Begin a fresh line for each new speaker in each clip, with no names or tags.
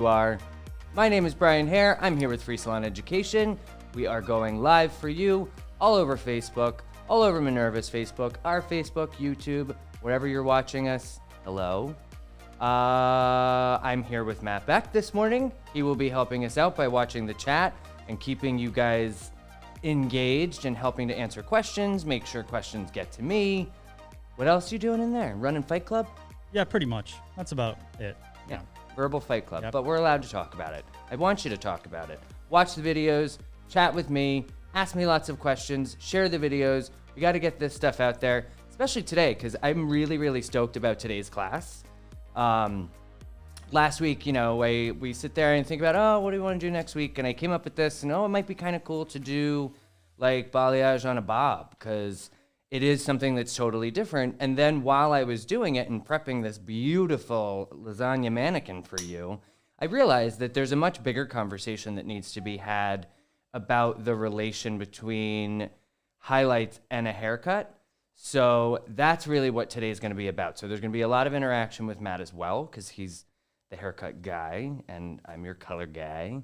You are. My name is Brian Hare. I'm here with Free Salon Education. We are going live for you all over Facebook, all over Minerva's Facebook, our Facebook, YouTube, wherever you're watching us. Hello. I'm here with Matt Beck this morning. He will be helping us out by watching the chat and keeping you guys engaged and helping to answer questions, make sure questions get to me. What else are you doing in there? Running Fight Club?
Yeah, pretty much. That's about it.
Yeah. Verbal Fight Club,
Yep.
But we're allowed to talk about it. I want you to talk about it. Watch the videos, chat with me, ask me lots of questions, share the videos. We got to get this stuff out there, especially today, because I'm really, really stoked about today's class. Last week, we sit there and think about, oh, what do we want to do next week? And I came up with this, and it might be kind of cool to do like balayage on a bob, because it is something that's totally different. And then while I was doing it and prepping this beautiful lasagna mannequin for you, I realized that there's a much bigger conversation that needs to be had about the relation between highlights and a haircut. So that's really what today's going to be about. So there's going to be a lot of interaction with Matt as well, because he's the haircut guy and I'm your color guy.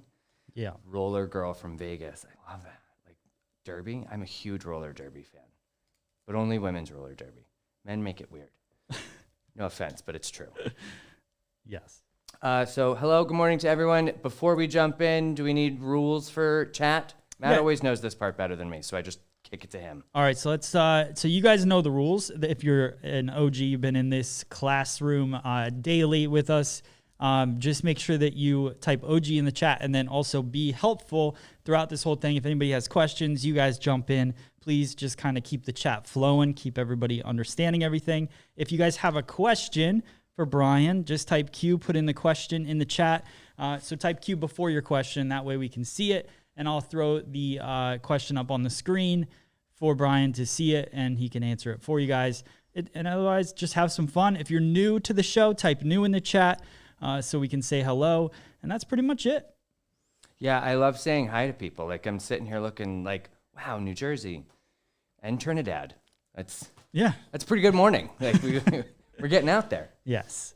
Yeah.
Roller girl from Vegas. I love that. Like derby. I'm a huge roller derby fan. But only women's roller derby. Men make it weird. No offense, but it's true.
Yes.
So hello, good morning to everyone. Before we jump in, do we need rules for chat? Matt always knows this part better than me, so I just kick it to him.
All right, so let's. So you guys know the rules. If you're an OG, you've been in this classroom daily with us. Just make sure that you type OG in the chat, and then also be helpful throughout this whole thing. If anybody has questions, you guys jump in. Please just kind of keep the chat flowing, keep everybody understanding everything. If you guys have a question for Brian, just type Q, put in the question in the chat. So type Q before your question. That way we can see it, and I'll throw the question up on the screen for Brian to see it, and he can answer it for you guys. And otherwise, just have some fun. If you're new to the show, type new in the chat so we can say hello, and that's pretty much it.
Yeah, I love saying hi to people. Like I'm sitting here looking like, wow, New Jersey and Trinidad. That's a pretty good morning. Like we're getting out there.
Yes.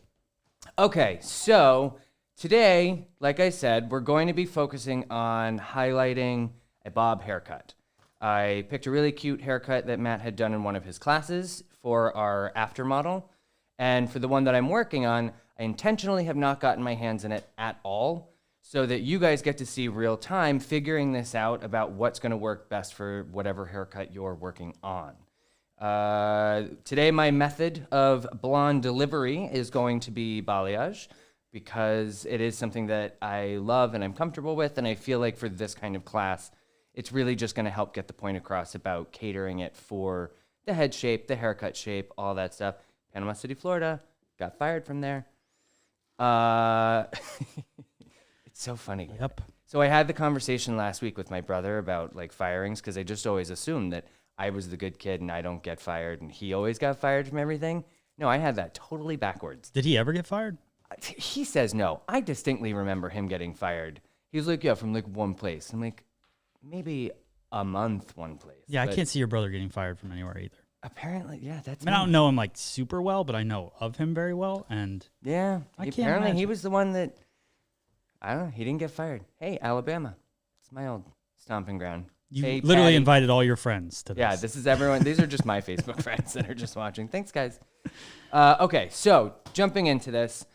Okay, so today, like I said, we're going to be focusing on highlighting a bob haircut. I picked a really cute haircut that Matt had done in one of his classes for our after model. And for the one that I'm working on, I intentionally have not gotten my hands in it at all, so that you guys get to see real time figuring this out about what's going to work best for whatever haircut you're working on. Today, my method of blonde delivery is going to be balayage, because it is something that I love and I'm comfortable with, and I feel like for this kind of class, it's really just going to help get the point across about catering it for the head shape, the haircut shape, all that stuff. Panama City, Florida, got fired from there. It's so funny.
Yep.
So I had the conversation last week with my brother about like firings, because I just always assumed that I was the good kid and I don't get fired, and he always got fired from everything. No, I had that totally backwards.
Did he ever get fired?
He says no. I distinctly remember him getting fired. He was like, yeah, from like one place. I'm like, maybe a month one place.
Yeah,
but
I can't see your brother getting fired from anywhere either.
apparently, yeah, that's
I mean, I don't know him like super well, but I know of him very well, and
yeah,
I can't
apparently he
imagine.
was the one that, I don't know, he didn't get fired. Hey, Alabama. It's my old stomping ground.
you
Hey,
literally
Patty.
Invited all your friends to this.
Yeah, this is everyone. These are just my Facebook friends that are just watching. Thanks, guys. Okay, so jumping into this,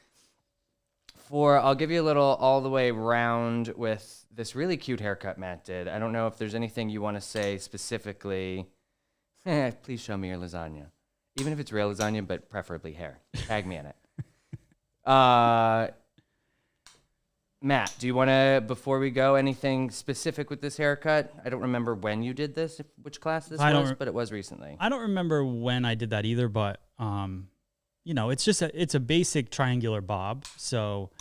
I'll give you a little all the way round with this really cute haircut Matt did. I don't know if there's anything you want to say specifically. Please show me your lasagna. Even if it's real lasagna, but preferably hair. Tag me in it. Matt, do you want to, before we go, anything specific with this haircut? I don't remember when you did this, which class this was, but it was recently.
I don't remember when I did that either, but it's just it's a basic triangular bob. So,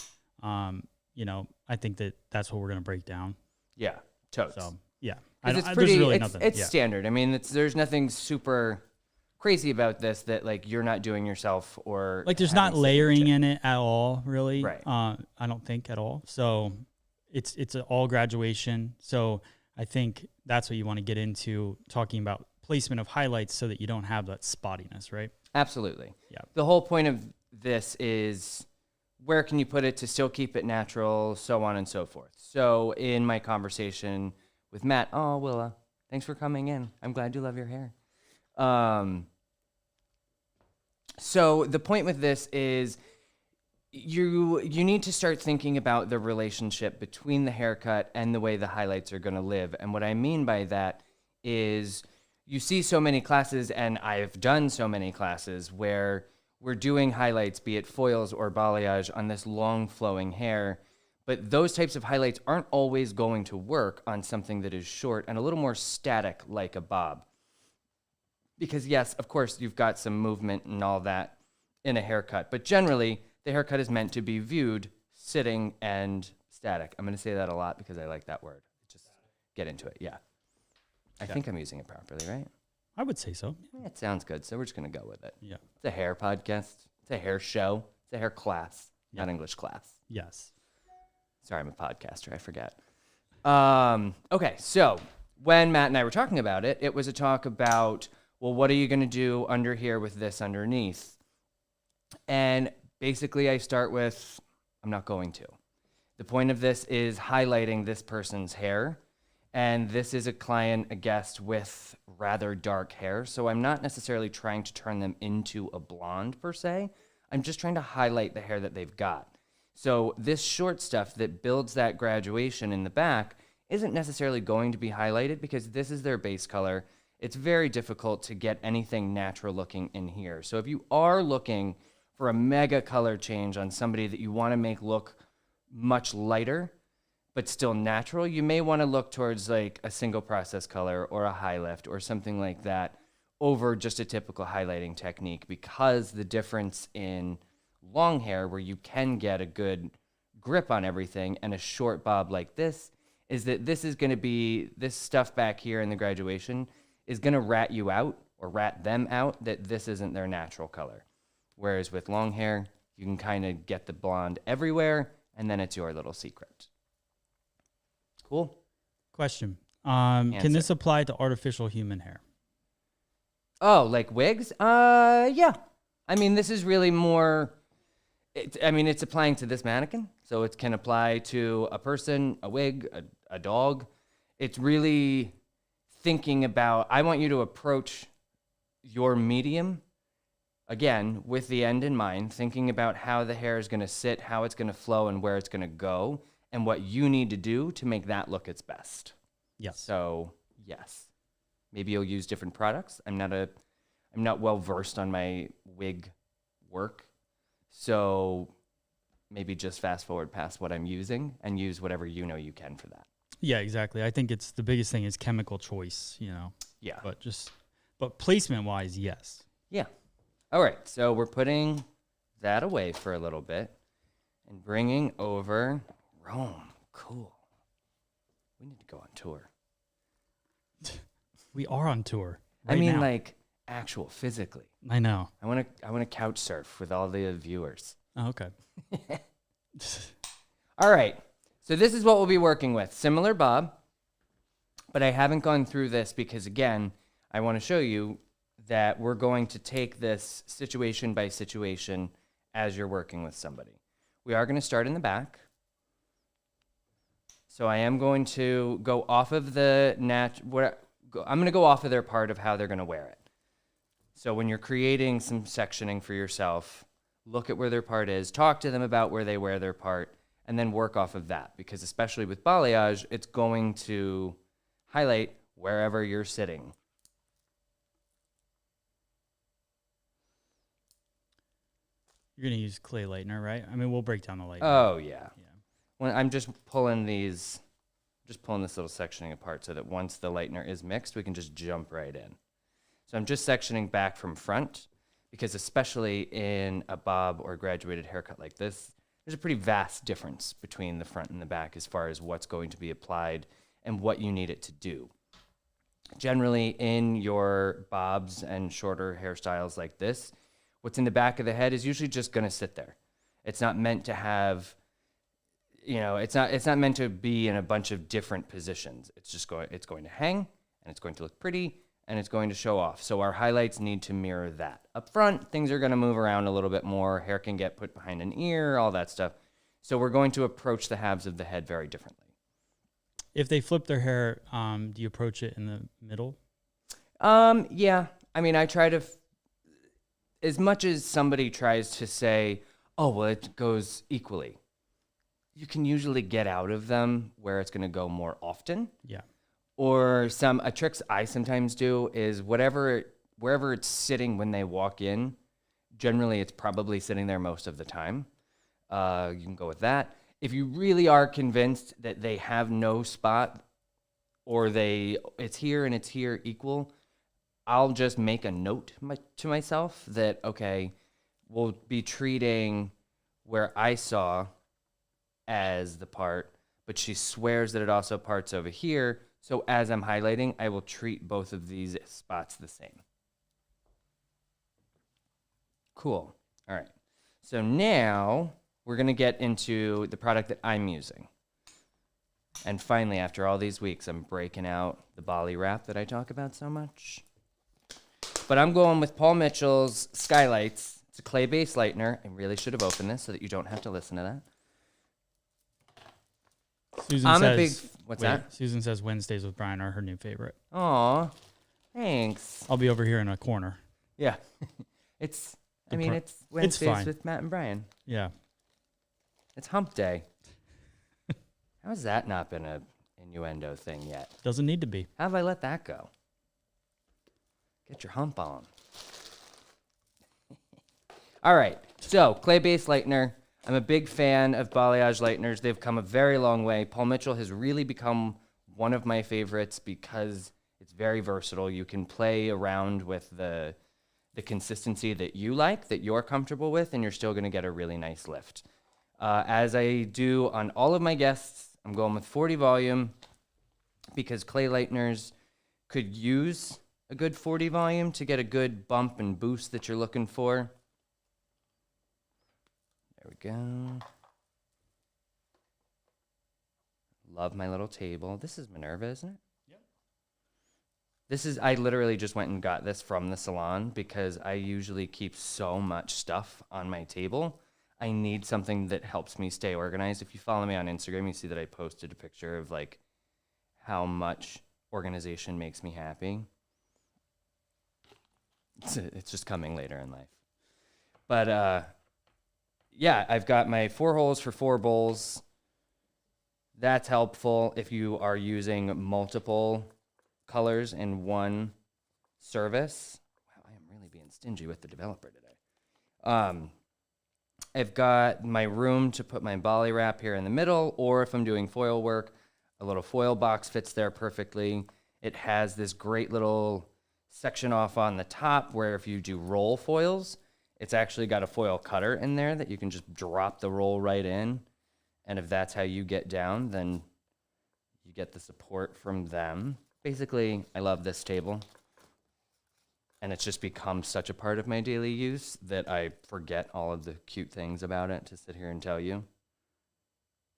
I think that's what we're gonna break down.
Yeah, totes.
So yeah,
It's
there's
pretty.
really
It's
nothing. Yeah.
standard. I mean, there's nothing super crazy about this that like you're not doing yourself or
Like there's
having
not layering
signature.
in it at all, really.
Right.
I don't think at all. So it's an all graduation. So I think that's what you want to get into, talking about placement of highlights so that you don't have that spottiness, right?
Absolutely.
Yeah.
The whole point of this is where can you put it to still keep it natural, so on and so forth. So in my conversation with Matt, oh, Willa, thanks for coming in. I'm glad you love your hair. So the point with this is you need to start thinking about the relationship between the haircut and the way the highlights are going to live. And what I mean by that is you see so many classes, and I've done so many classes where we're doing highlights, be it foils or balayage, on this long flowing hair. But those types of highlights aren't always going to work on something that is short and a little more static like a bob. Because yes, of course, you've got some movement and all that in a haircut, but generally the haircut is meant to be viewed sitting and static. I'm going to say that a lot because I like that word. Just get into it. Yeah. I think I'm using it properly, right?
I would say so.
Yeah, it sounds good, so we're just going to go with it.
Yeah.
It's a hair podcast. It's a hair show. It's a hair class, not English class.
Yes.
Sorry, I'm a podcaster. I forget. Okay, so when Matt and I were talking about it, it was a talk about, well, what are you going to do under here with this underneath? And basically, I start with, I'm not going to. The point of this is highlighting this person's hair. And this is a client, a guest with rather dark hair. So I'm not necessarily trying to turn them into a blonde per se. I'm just trying to highlight the hair that they've got. So this short stuff that builds that graduation in the back isn't necessarily going to be highlighted because this is their base color. It's very difficult to get anything natural looking in here. So if you are looking for a mega color change on somebody that you want to make look much lighter, but still natural, you may want to look towards like a single process color or a high lift or something like that over just a typical highlighting technique, because the difference in long hair where you can get a good grip on everything and a short bob like this is that this is going to be, this stuff back here in the graduation is going to rat you out or rat them out that this isn't their natural color. Whereas with long hair, you can kind of get the blonde everywhere and then it's your little secret. Cool.
Question. Can this apply to artificial human hair?
Oh, like wigs? Yeah. I mean, this is really more, it's applying to this mannequin. So it can apply to a person, a wig, a dog. It's really thinking about, I want you to approach your medium, again, with the end in mind, thinking about how the hair is going to sit, how it's going to flow, and where it's going to go, and what you need to do to make that look its best.
Yes.
So, yes. Maybe you'll use different products. I'm not well versed on my wig work. So maybe just fast forward past what I'm using and use whatever you know you can for that.
Yeah, exactly. I think it's the biggest thing is chemical choice,
Yeah.
But placement wise, yes.
Yeah. All right. So we're putting that away for a little bit and bringing over Rome. Cool. We need to go on tour.
We are on tour.
I mean,
now.
like actual physically.
I know.
I want to couch surf with all the viewers.
Oh, okay.
All right. So this is what we'll be working with. Similar bob, but I haven't gone through this because, again, I want to show you that we're going to take this situation by situation as you're working with somebody. We are going to start in the back. So I am going to go off of the I'm going to go off of their part of how they're going to wear it. So when you're creating some sectioning for yourself, look at where their part is, talk to them about where they wear their part, and then work off of that. Because especially with balayage, it's going to highlight wherever you're sitting.
You're going to use clay lightener, right? I mean, we'll break down the lightener.
Oh, yeah. When I'm just pulling this little sectioning apart so that once the lightener is mixed, we can just jump right in. So I'm just sectioning back from front because especially in a bob or graduated haircut like this, there's a pretty vast difference between the front and the back as far as what's going to be applied and what you need it to do. Generally, in your bobs and shorter hairstyles like this, what's in the back of the head is usually just going to sit there. It's not meant to have, it's not meant to be in a bunch of different positions. It's going to hang and it's going to look pretty and it's going to show off. So our highlights need to mirror that. Up front, things are going to move around a little bit more. Hair can get put behind an ear, all that stuff. So we're going to approach the halves of the head very differently.
If they flip their hair, do you approach it in the middle?
Yeah. I mean, I try to, as much as somebody tries to say, oh, well, it goes equally, you can usually get out of them where it's going to go more often.
Yeah.
Or a tricks I sometimes do is wherever it's sitting when they walk in, generally it's probably sitting there most of the time. You can go with that. If you really are convinced that they have no spot or it's here and it's here equal, I'll just make a note to myself that, okay, we'll be treating where I saw as the part, but she swears that it also parts over here. So as I'm highlighting, I will treat both of these spots the same. Cool. All right. So now we're going to get into the product that I'm using. And finally, after all these weeks, I'm breaking out the Bali wrap that I talk about so much. But I'm going with Paul Mitchell's Skylights. It's a clay-based lightener. I really should have opened this so that you don't have to listen to that. What's that?
Susan says Wednesdays with Brian are her new favorite.
Aw, thanks.
I'll be over here in a corner.
Yeah. It's Wednesdays
fine.
with Matt and Brian.
Yeah.
It's hump day. How has that not been a innuendo thing yet?
Doesn't need to be.
How have I let that go? Get your hump on. All right. So, clay-based lightener. I'm a big fan of Balayage lighteners. They've come a very long way. Paul Mitchell has really become one of my favorites because it's very versatile. You can play around with the consistency that you like, that you're comfortable with, and you're still going to get a really nice lift. As I do on all of my guests, I'm going with 40 volume because clay lighteners could use a good 40 volume to get a good bump and boost that you're looking for. There we go. Love my little table. This is Minerva, isn't it? Yep. I literally just went and got this from the salon because I usually keep so much stuff on my table. I need something that helps me stay organized. If you follow me on Instagram, you see that I posted a picture of like how much organization makes me happy. It's just coming later in life. But yeah, I've got my 4 holes for 4 bowls. That's helpful if you are using multiple colors in one service. Wow, I am really being stingy with the developer today. I've got my room to put my Bali wrap here in the middle, or if I'm doing foil work, a little foil box fits there perfectly. It has this great little section off on the top where if you do roll foils, it's actually got a foil cutter in there that you can just drop the roll right in. And if that's how you get down, then you get the support from them. Basically, I love this table. And it's just become such a part of my daily use that I forget all of the cute things about it to sit here and tell you.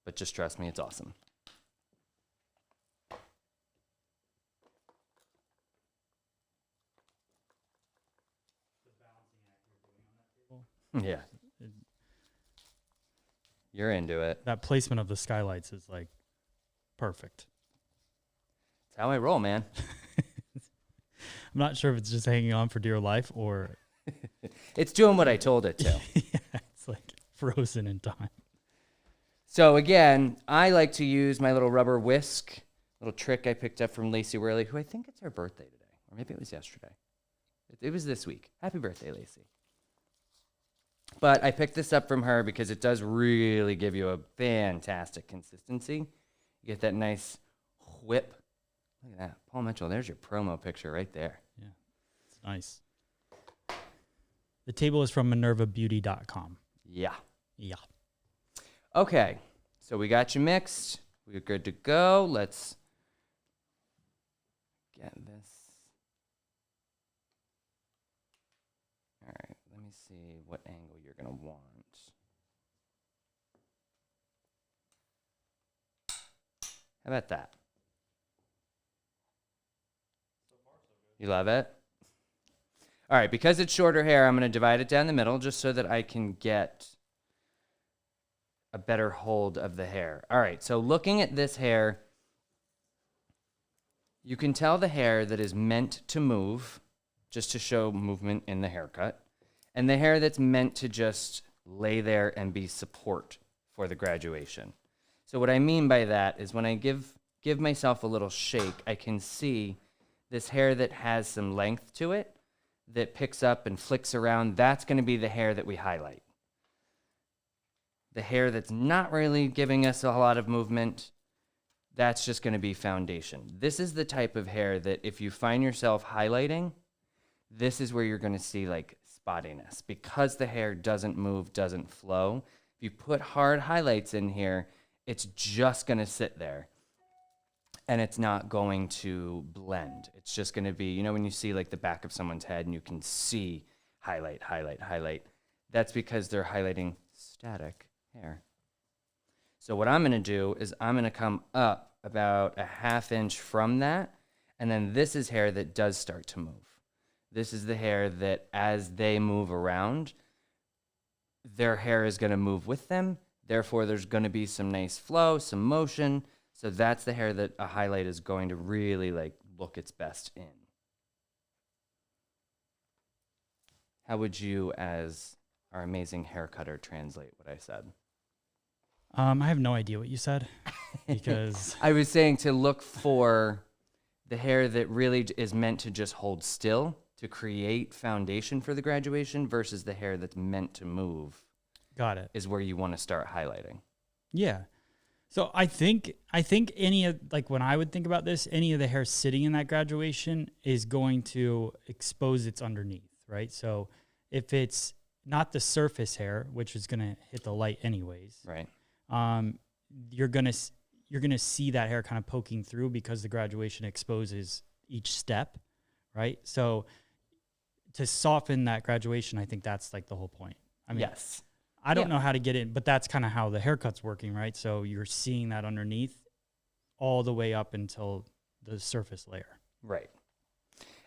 But just trust me, it's awesome. Yeah. You're into it.
That placement of the skylights is like perfect.
It's how I roll, man.
I'm not sure if it's just hanging on for dear life or...
It's doing what I told it to.
Yeah, it's like frozen in time.
So again, I like to use my little rubber whisk, little trick I picked up from Lacey Worley, who I think it's her birthday today, or maybe it was yesterday. It was this week. Happy birthday, Lacey. But I picked this up from her because it does really give you a fantastic consistency. You get that nice whip. Look at that. Paul Mitchell, there's your promo picture right there.
Yeah, it's nice. The table is from minervabeauty.com.
Yeah.
Yeah.
Okay, so we got you mixed. We're good to go. Let's get this. All right, let me see what angle you're going to want. How about that?
So far, so good.
You love it? All right, because it's shorter hair, I'm going to divide it down the middle just so that I can get a better hold of the hair. All right, so looking at this hair, you can tell the hair that is meant to move, just to show movement in the haircut, and the hair that's meant to just lay there and be support for the graduation. So what I mean by that is when I give myself a little shake, I can see this hair that has some length to it, that picks up and flicks around. That's going to be the hair that we highlight. The hair that's not really giving us a lot of movement, that's just going to be foundation. This is the type of hair that if you find yourself highlighting, this is where you're going to see like spottiness. Because the hair doesn't move, doesn't flow, if you put hard highlights in here, it's just going to sit there. And it's not going to blend. It's just going to be, you know, when you see like the back of someone's head and you can see highlight, highlight, highlight, that's because they're highlighting static hair. So what I'm going to do is I'm going to come up about a ½ inch from that, and then this is hair that does start to move. This is the hair that as they move around, their hair is going to move with them. Therefore, there's going to be some nice flow, some motion. So that's the hair that a highlight is going to really like look its best in. How would you, as our amazing hair cutter, translate what I said?
I have no idea what you said because
I was saying to look for the hair that really is meant to just hold still to create foundation for the graduation versus the hair that's meant to move.
Got it.
Is where you want to start highlighting.
Yeah. So I think any of, like when I would think about this, any of the hair sitting in that graduation is going to expose its underneath, right? So if it's not the surface hair, which is going to hit the light anyways,
right?
You're gonna see that hair kind of poking through because the graduation exposes each step, right? So to soften that graduation, I think that's like the whole point. I mean,
yes.
I don't know how to get it, but that's kind of how the haircut's working, right? So you're seeing that underneath all the way up until the surface layer.
Right.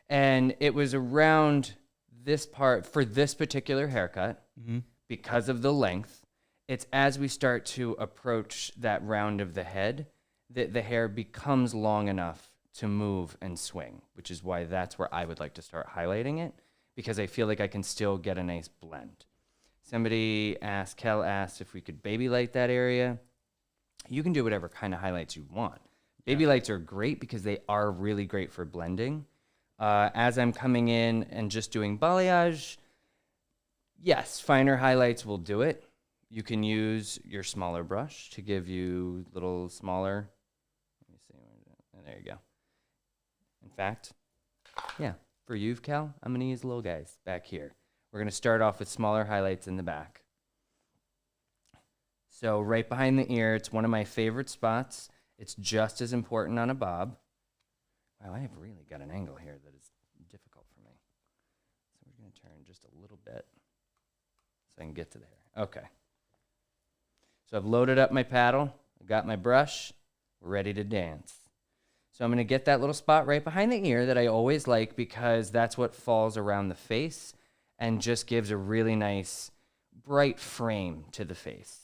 And it was around this part for this particular haircut, because of the length, it's as we start to approach that round of the head that the hair becomes long enough to move and swing, which is why that's where I would like to start highlighting it, because I feel like I can still get a nice blend. Kel asked if we could baby light that area. You can do whatever kind of highlights you want. Baby lights are great because they are really great for blending. As I'm coming in and just doing balayage, yes, finer highlights will do it. You can use your smaller brush to give you little smaller. Let me see. There you go. In fact, yeah, for you, Cal, I'm going to use little guys back here. We're going to start off with smaller highlights in the back. So right behind the ear, it's one of my favorite spots. It's just as important on a bob. Wow, I have really got an angle here that is difficult for me. So we're going to turn just a little bit so I can get to the hair. Okay. So I've loaded up my paddle. I've got my brush. We're ready to dance. So I'm going to get that little spot right behind the ear that I always like because that's what falls around the face and just gives a really nice, bright frame to the face,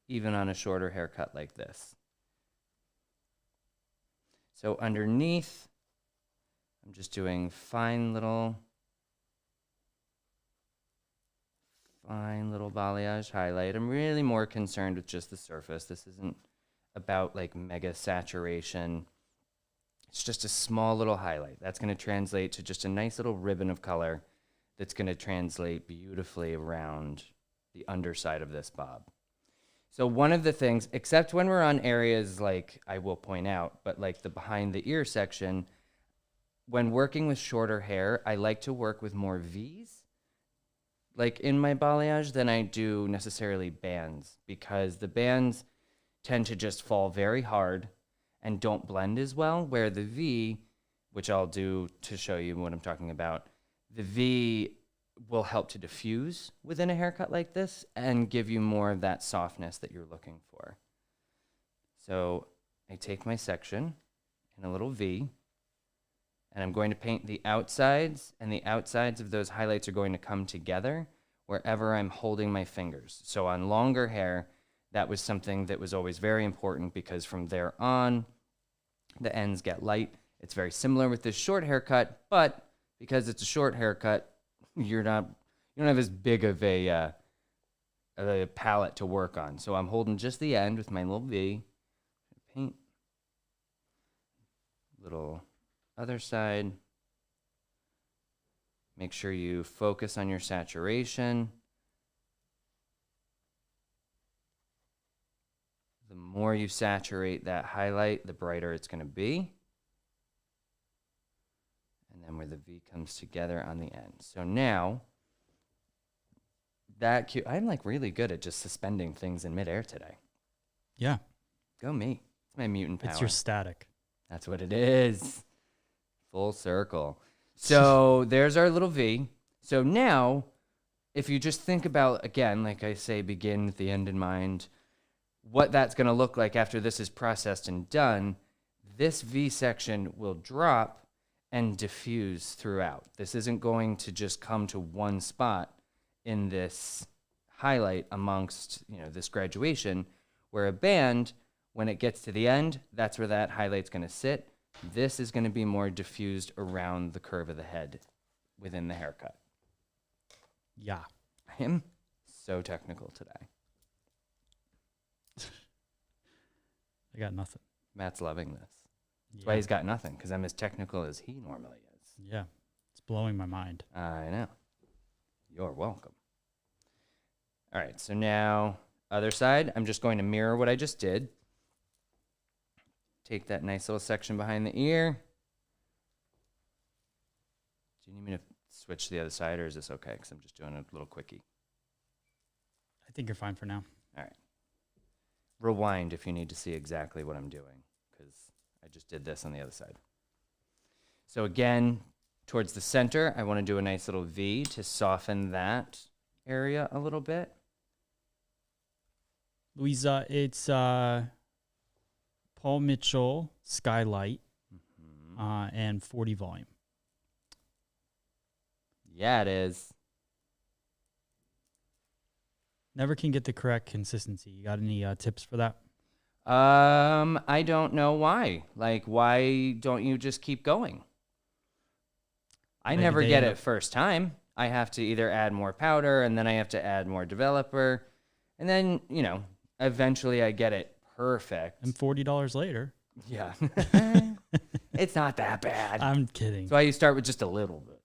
even on a shorter haircut like this. So underneath, I'm just doing fine little balayage highlight. I'm really more concerned with just the surface. This isn't about like mega saturation. It's just a small little highlight. That's going to translate to just a nice little ribbon of color that's going to translate beautifully around the underside of this bob. So one of the things, except when we're on areas like I will point out, but like the behind the ear section, when working with shorter hair, I like to work with more V's, like in my balayage, than I do necessarily bands, because the bands tend to just fall very hard and don't blend as well, where the V, which I'll do to show you what I'm talking about, the V will help to diffuse within a haircut like this and give you more of that softness that you're looking for. So I take my section in a little V, And I'm going to paint the outsides, and the outsides of those highlights are going to come together wherever I'm holding my fingers. So on longer hair, that was something that was always very important because from there on, the ends get light. It's very similar with this short haircut, but because it's a short haircut, you don't have as big of a palette to work on. So I'm holding just the end with my little V. Paint. Little other side. Make sure you focus on your saturation. The more you saturate that highlight, the brighter it's going to be. And then where the V comes together on the end. So now, I'm like really good at just suspending things in midair today.
Yeah.
Go me. It's my mutant power.
It's your static.
That's what it is. Full circle. So there's our little V. So now, if you just think about, again, like I say, begin with the end in mind, what that's going to look like after this is processed and done, this V section will drop and diffuse throughout. This isn't going to just come to one spot in this highlight amongst, this graduation, where a band, when it gets to the end, that's where that highlight's going to sit. This is going to be more diffused around the curve of the head within the haircut.
Yeah.
I am so technical today.
I got nothing.
Matt's loving this. That's why he's got nothing, because I'm as technical as he normally is.
Yeah. It's blowing my mind.
I know. You're welcome. All right, so now, other side, I'm just going to mirror what I just did. Take that nice little section behind the ear. Do you need me to switch to the other side, or is this okay? Because I'm just doing a little quickie.
I think you're fine for now.
All right. Rewind if you need to see exactly what I'm doing, because I just did this on the other side. So again, towards the center, I want to do a nice little V to soften that area a little bit.
Louisa, it's Paul Mitchell Skylight and 40 volume.
Yeah, it is.
Never can get the correct consistency. You got any tips for that?
I don't know why. Like, why don't you just keep going? I
Maybe
never
they
get
end
it
up-
first time. I have to either add more powder, and then I have to add more developer. And then, eventually I get it perfect.
And $40 later.
Yeah. It's not that bad.
I'm kidding.
That's why you start with just a little bit.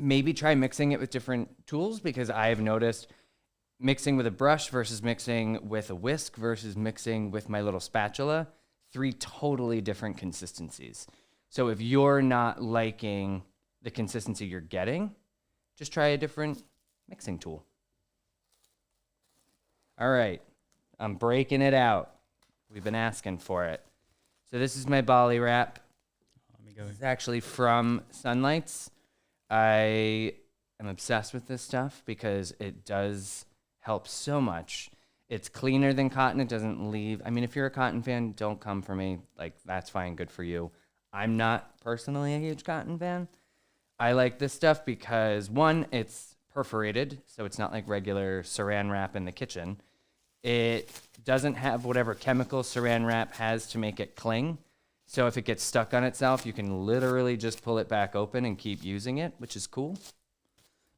Maybe try mixing it with different tools, because I have noticed mixing with a brush versus mixing with a whisk versus mixing with my little spatula, 3 totally different consistencies. So if you're not liking the consistency you're getting, just try a different mixing tool. All right, I'm breaking it out. We've been asking for it. So this is my Bali wrap.
Let me go.
It's actually from Sunlights. I am obsessed with this stuff because it does help so much. It's cleaner than cotton. It doesn't leave. I mean, if you're a cotton fan, don't come for me. Like, that's fine. Good for you. I'm not personally a huge cotton fan. I like this stuff because, one, it's perforated, so it's not like regular saran wrap in the kitchen. It doesn't have whatever chemical saran wrap has to make it cling. So if it gets stuck on itself, you can literally just pull it back open and keep using it, which is cool.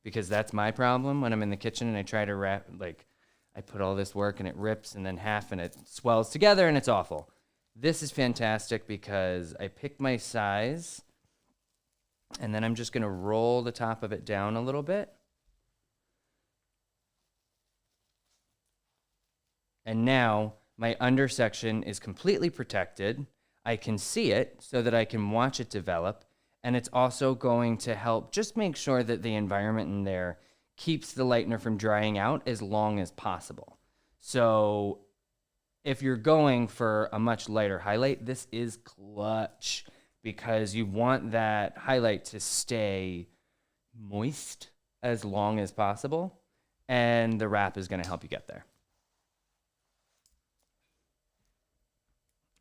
Because that's my problem when I'm in the kitchen and I try to wrap, like, I put all this work and it rips and then half and it swells together and it's awful. This is fantastic because I pick my size and then I'm just going to roll the top of it down a little bit. And now my undersection is completely protected. I can see it so that I can watch it develop. And it's also going to help just make sure that the environment in there keeps the lightener from drying out as long as possible. So if you're going for a much lighter highlight, this is clutch because you want that highlight to stay moist as long as possible. And the wrap is going to help you get there.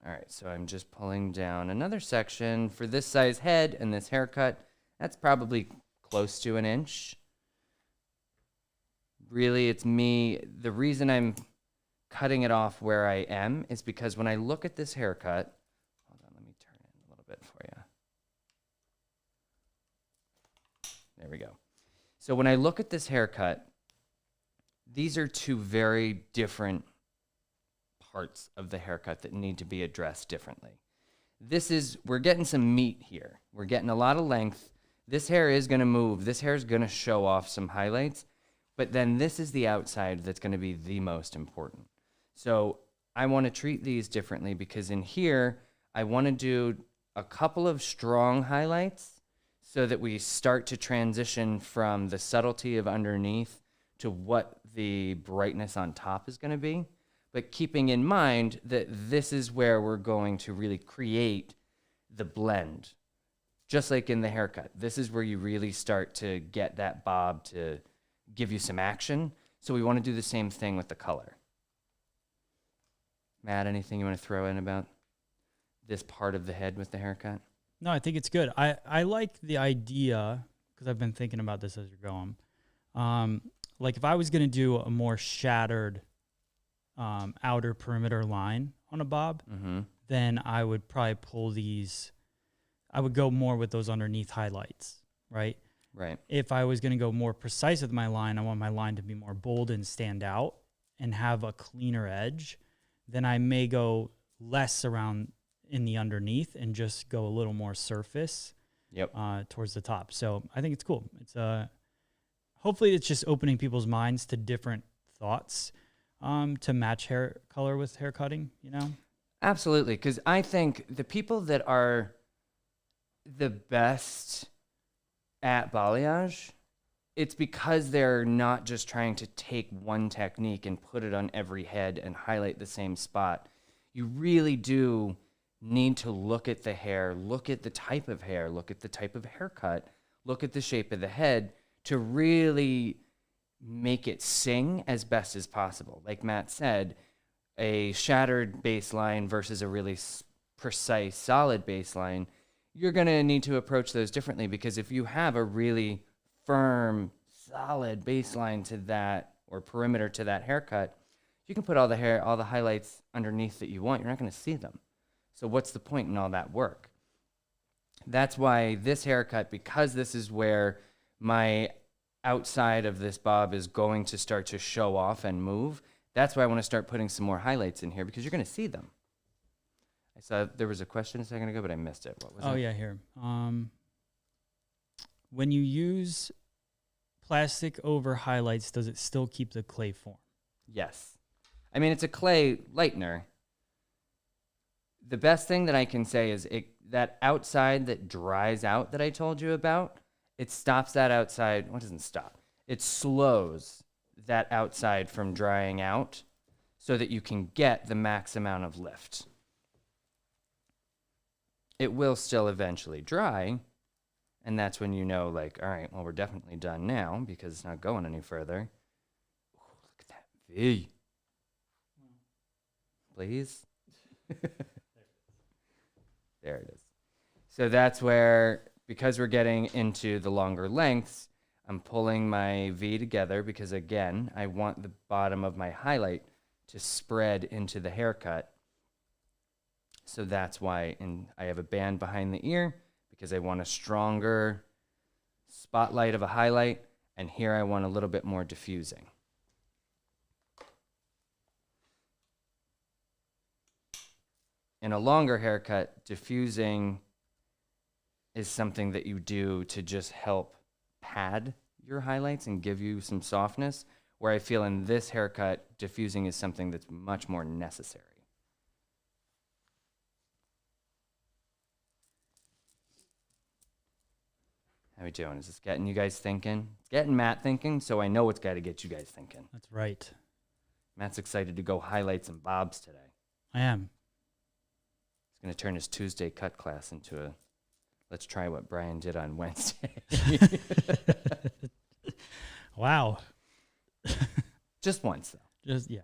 All right, so I'm just pulling down another section for this size head and this haircut. That's probably close to an inch. Really, it's me. The reason I'm cutting it off where I am is because when I look at this haircut, hold on, let me turn it a little bit for you. There we go. So when I look at this haircut, these are two very different parts of the haircut that need to be addressed differently. We're getting some meat here. We're getting a lot of length. This hair is going to move. This hair is going to show off some highlights, but then this is the outside that's going to be the most important. So I want to treat these differently because in here, I want to do a couple of strong highlights so that we start to transition from the subtlety of underneath to what the brightness on top is going to be. But keeping in mind that this is where we're going to really create the blend. Just like in the haircut, this is where you really start to get that bob to give you some action. So we want to do the same thing with the color. Matt, anything you want to throw in about this part of the head with the haircut?
No, I think it's good. I like the idea, because I've been thinking about this as you're going. Like if I was going to do a more shattered outer perimeter line on a bob, then I would probably pull these. I would go more with those underneath highlights, right?
Right.
If I was going to go more precise with my line, I want my line to be more bold and stand out and have a cleaner edge. Then I may go less around in the underneath and just go a little more surface towards the top. So I think it's cool. It's hopefully it's just opening people's minds to different thoughts to match hair color with hair cutting, you know?
Absolutely, because I think the people that are the best at balayage, it's because they're not just trying to take one technique and put it on every head and highlight the same spot. You really do need to look at the hair, look at the type of hair, look at the type of haircut, look at the shape of the head to really make it sing as best as possible. Like Matt said, a shattered baseline versus a really precise, solid baseline, you're going to need to approach those differently because if you have a really firm, solid baseline to that or perimeter to that haircut, you can put all the hair, all the highlights underneath that you want. You're not going to see them. So what's the point in all that work? That's why this haircut, because this is where my outside of this bob is going to start to show off and move, that's why I want to start putting some more highlights in here because you're going to see them. I saw there was a question a second ago, but I missed it. What was it?
Oh, yeah, here. When you use plastic over highlights, does it still keep the clay form?
Yes. I mean, it's a clay lightener. The best thing that I can say is that outside that dries out that I told you about, it stops that outside. What doesn't stop? It slows that outside from drying out so that you can get the max amount of lift. It will still eventually dry, and that's when you know, like, all right, well, we're definitely done now because it's not going any further. Ooh, look at that V. Please? There it is. So that's where, because we're getting into the longer lengths, I'm pulling my V together because, again, I want the bottom of my highlight to spread into the haircut. So that's why I have a band behind the ear because I want a stronger spotlight of a highlight, and here I want a little bit more diffusing. In a longer haircut, diffusing is something that you do to just help pad your highlights and give you some softness, where I feel in this haircut, diffusing is something that's much more necessary. How we doing? Is this getting you guys thinking? It's getting Matt thinking, so I know it's got to get you guys thinking.
That's right.
Matt's excited to go highlights and bobs today.
I am.
He's going to turn his Tuesday cut class into a let's try what Brian did on Wednesday.
Wow.
Just once, though.
Just, yeah.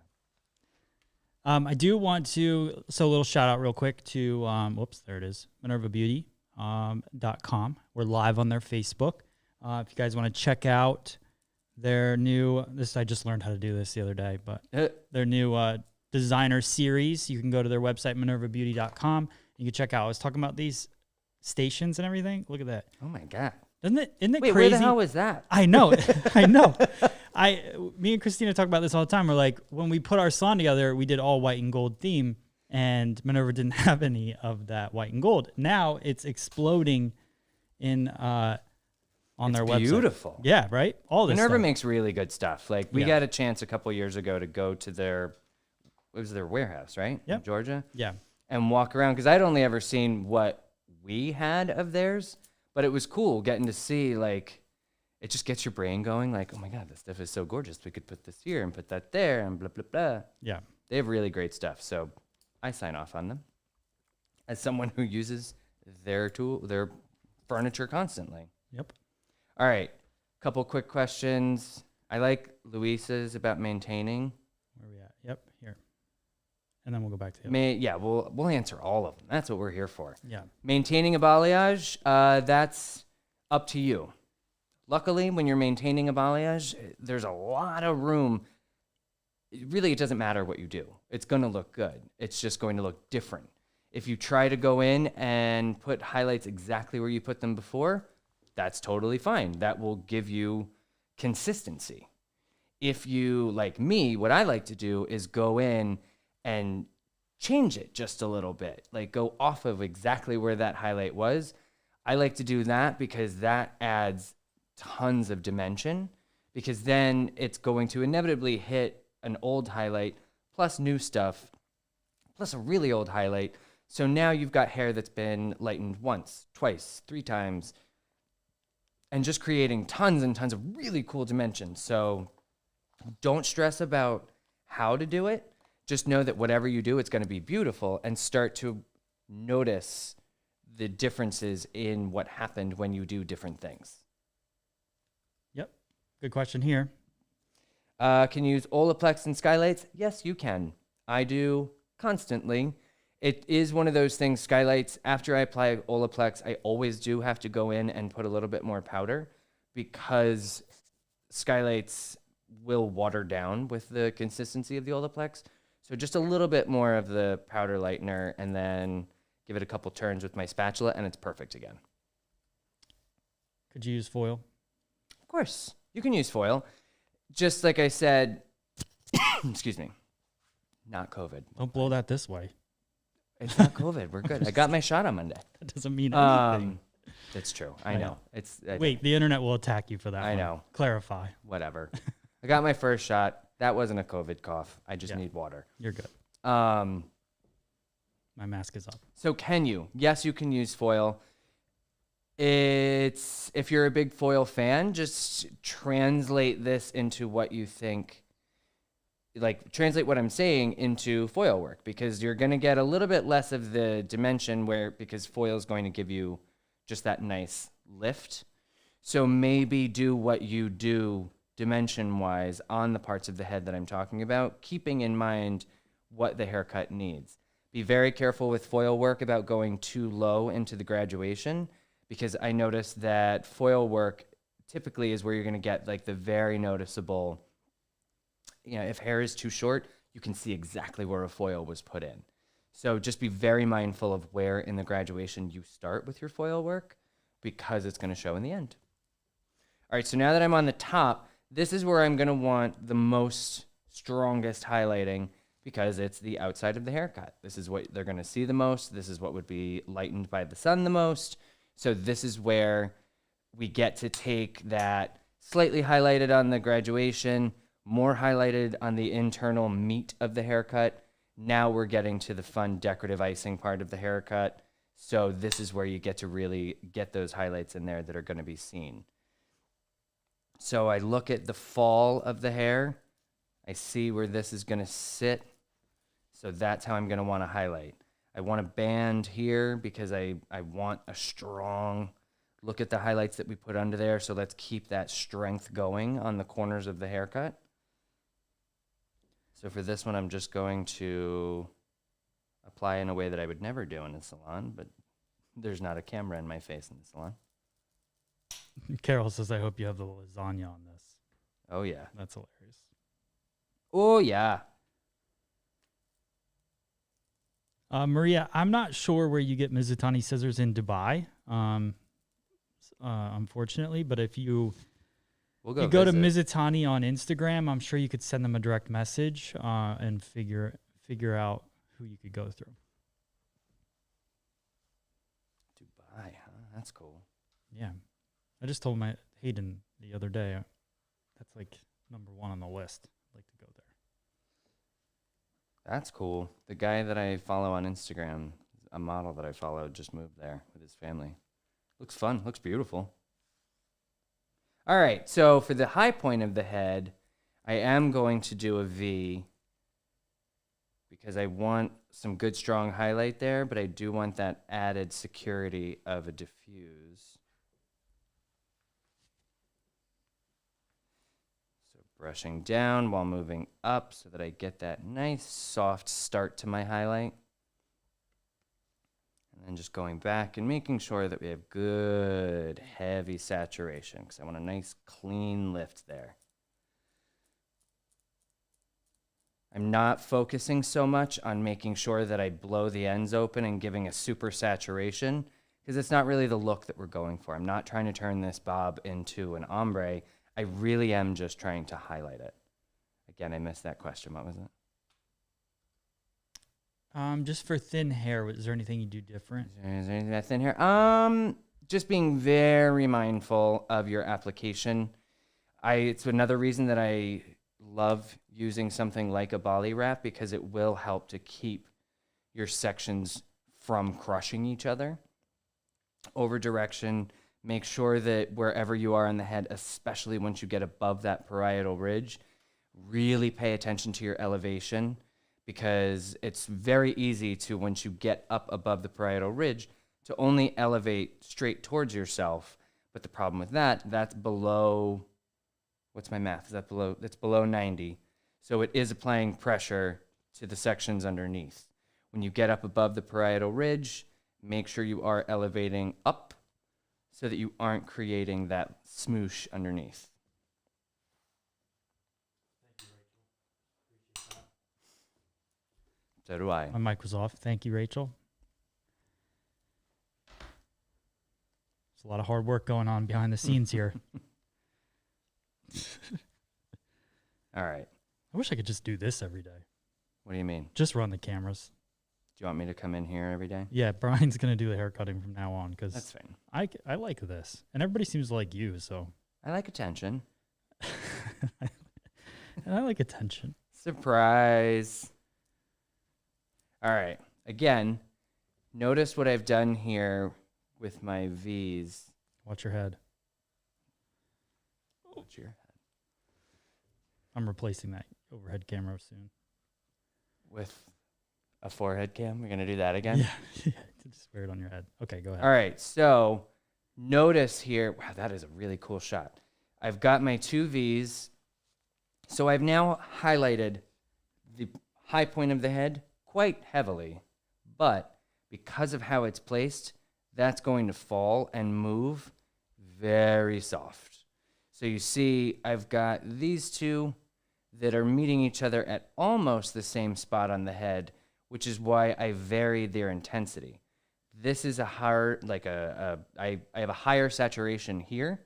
I do want to, so a little shout out real quick to, whoops, there it is, MinervaBeauty.com. We're live on their Facebook. If you guys want to check out their new, I just learned how to do this the other day, but their new designer series, you can go to their website, MinervaBeauty.com. You can check out, I was talking about these stations and everything. Look at that.
Oh my God.
Isn't it
Wait,
crazy?
where the hell was that?
I know. I know. Me and Christina talk about this all the time. We're like, when we put our salon together, we did all white and gold theme, and Minerva didn't have any of that white and gold. Now it's exploding in on their website.
Beautiful.
Yeah, right? All this
Minerva
stuff.
makes really good stuff. Like we got a chance a couple years ago to go to their, it was their warehouse, right?
Yep.
In Georgia.
Yeah.
And walk around, because I'd only ever seen what we had of theirs, but it was cool getting to see, like, it just gets your brain going, like, oh my God, this stuff is so gorgeous. We could put this here and put that there and blah, blah, blah.
Yeah.
They have really great stuff, so I sign off on them as someone who uses their furniture constantly.
Yep.
All right, couple quick questions. I like Luisa's about maintaining.
Where are we at? Yep, here. And then we'll go back to it.
We'll answer all of them. That's what we're here for.
Yeah.
Maintaining a balayage, that's up to you. Luckily, when you're maintaining a balayage, there's a lot of room. It doesn't matter what you do. It's going to look good. It's just going to look different. If you try to go in and put highlights exactly where you put them before, that's totally fine. That will give you consistency. If you, like me, what I like to do is go in and change it just a little bit, like go off of exactly where that highlight was. I like to do that because that adds tons of dimension, because then it's going to inevitably hit an old highlight plus new stuff plus a really old highlight. So now you've got hair that's been lightened once, twice, 3 times, and just creating tons and tons of really cool dimensions. So don't stress about how to do it. Just know that whatever you do, it's going to be beautiful, and start to notice the differences in what happened when you do different things.
Yep. Good question here.
Can you use Olaplex and skylights? Yes, you can. I do constantly. It is one of those things, skylights, after I apply Olaplex, I always do have to go in and put a little bit more powder, because skylights will water down with the consistency of the Olaplex. So just a little bit more of the powder lightener, and then give it a couple turns with my spatula, and it's perfect again.
Could you use foil?
Of course, you can use foil. Just like I said, excuse me, not COVID.
Don't blow that this way.
It's not COVID. We're good. I got my shot on Monday.
That doesn't mean anything.
That's true. I know.
Wait, the internet will attack you for that.
I know.
Clarify.
Whatever. I got my first shot. That wasn't a COVID cough. I just need water.
You're good.
My
mask is up.
So can you? Yes, you can use foil. If you're a big foil fan, just translate this into what you think. Like, translate what I'm saying into foil work, because you're going to get a little bit less of the dimension because foil is going to give you just that nice lift. So maybe do what you do dimension-wise on the parts of the head that I'm talking about, keeping in mind what the haircut needs. Be very careful with foil work about going too low into the graduation, because I noticed that foil work typically is where you're going to get like the very noticeable. If hair is too short, you can see exactly where a foil was put in. So just be very mindful of where in the graduation you start with your foil work, because it's going to show in the end. All right, so now that I'm on the top, this is where I'm going to want the strongest highlighting, because it's the outside of the haircut. This is what they're going to see the most. This is what would be lightened by the sun the most. So this is where we get to take that slightly highlighted on the graduation, more highlighted on the internal meat of the haircut. Now we're getting to the fun decorative icing part of the haircut. So this is where you get to really get those highlights in there that are going to be seen. So I look at the fall of the hair. I see where this is going to sit. So that's how I'm going to want to highlight. I want a band here because I want a strong look at the highlights that we put under there. So let's keep that strength going on the corners of the haircut. So for this one, I'm just going to apply in a way that I would never do in a salon, but there's not a camera in my face in the salon.
Carol says, I hope you have the lasagna on this.
Oh, yeah.
That's hilarious.
Oh, yeah.
Maria, I'm not sure where you get Mizutani scissors in Dubai, unfortunately, but if you go to Mizutani on Instagram, I'm sure you could send them a direct message and figure out who you could go through.
Dubai, huh? That's cool.
Yeah. I just told my Hayden the other day, that's like number 1 on the list. I'd like to go there.
That's cool. The guy that I follow on Instagram, a model that I follow, just moved there with his family. Looks fun. Looks beautiful. All right. So for the high point of the head, I am going to do a V because I want some good, strong highlight there, but I do want that added security of a diffuse. So brushing down while moving up so that I get that nice, soft start to my highlight. And then just going back and making sure that we have good, heavy saturation because I want a nice, clean lift there. I'm not focusing so much on making sure that I blow the ends open and giving a super saturation because it's not really the look that we're going for. I'm not trying to turn this bob into an ombre. I really am just trying to highlight it. Again, I missed that question. What was it?
Just for thin hair, is there anything you do different?
Is there anything that thin hair? Just being very mindful of your application. It's another reason that I love using something like a Bali wrap because it will help to keep your sections from crushing each other. Over direction, make sure that wherever you are on the head, especially once you get above that parietal ridge, really pay attention to your elevation because it's very easy to, once you get up above the parietal ridge, to only elevate straight towards yourself. But the problem with that, that's below, what's my math? Is that below? That's below 90. So it is applying pressure to the sections underneath. When you get up above the parietal ridge, make sure you are elevating up so that you aren't creating that smoosh underneath. So do I.
My mic was off. Thank you, Rachel. There's a lot of hard work going on behind the scenes here.
All right.
I wish I could just do this every day.
What do you mean?
Just run the cameras.
Do you want me to come in here every day?
Yeah, Brian's going to do the hair cutting from now on because
That's fine.
I like this. And everybody seems to like you, so.
I like attention.
And I like attention.
Surprise. All right. Again, notice what I've done here with my V's.
Watch your head.
Watch your head.
I'm replacing that overhead camera soon.
With a forehead cam? We're going to do that again?
Yeah. Just wear it on your head. Okay, go ahead.
All right. So notice here. Wow, that is a really cool shot. I've got my two V's. So I've now highlighted the high point of the head quite heavily. But because of how it's placed, that's going to fall and move very soft. So you see I've got these two that are meeting each other at almost the same spot on the head, which is why I varied their intensity. This is a higher, I have a higher saturation here,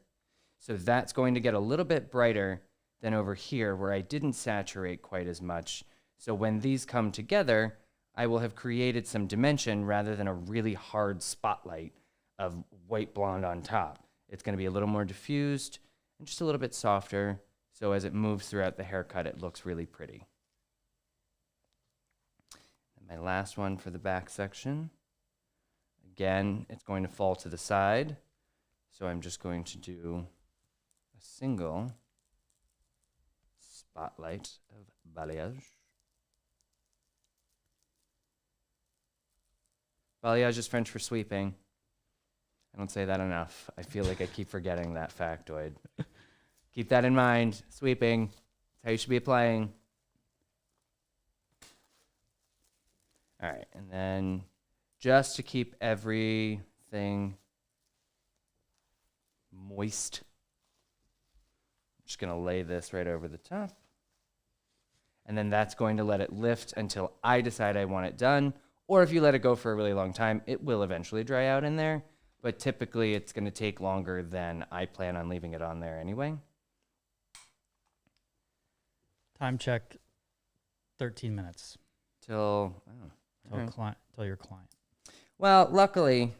so that's going to get a little bit brighter than over here where I didn't saturate quite as much. So when these come together, I will have created some dimension rather than a really hard spotlight of white blonde on top. It's going to be a little more diffused and just a little bit softer. So as it moves throughout the haircut, it looks really pretty. And my last one for the back section. Again, it's going to fall to the side. So I'm just going to do a single spotlight of balayage. Balayage is French for sweeping. I don't say that enough. I feel like I keep forgetting that factoid. Keep that in mind. Sweeping. That's how you should be applying. All right, and then just to keep everything moist, I'm just going to lay this right over the top. And then that's going to let it lift until I decide I want it done. Or if you let it go for a really long time, it will eventually dry out in there. But typically, it's going to take longer than I plan on leaving it on there anyway.
Time check, 13 minutes.
Till
Your client.
Well, luckily,